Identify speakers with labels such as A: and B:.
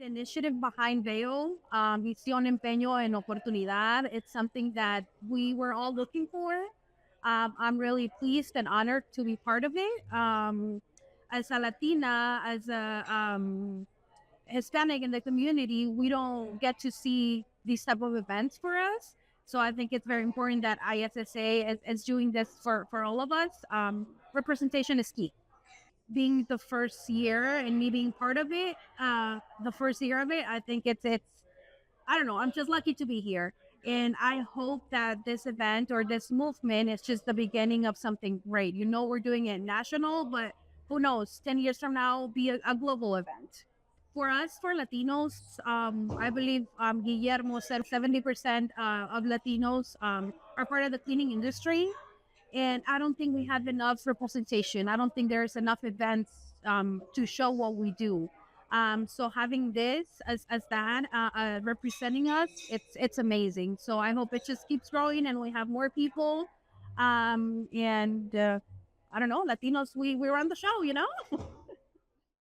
A: The initiative behind VEO, Visión, Empeño, and Oportunidad, it's something that we were all looking for. I'm really pleased and honored to be part of it. As a Latina, as a Hispanic in the community, we don't get to see these type of events for us. So I think it's very important that ISSA is doing this for all of us. Representation is key. Being the first year and me being part of it, the first year of it, I think it's I don't know. I'm just lucky to be here, and I hope that this event or this movement is just the beginning of something great. We're doing it national, but who knows? 10 years from now, be a global event. For us, for Latinos, I believe Guillermo said 70% of Latinos are part of the cleaning industry. And I don't think we have enough representation. I don't think there's enough events to show what we do. So having this as that representing us, it's amazing. So I hope it just keeps growing and we have more people. And I don't know, Latinos, we run the show.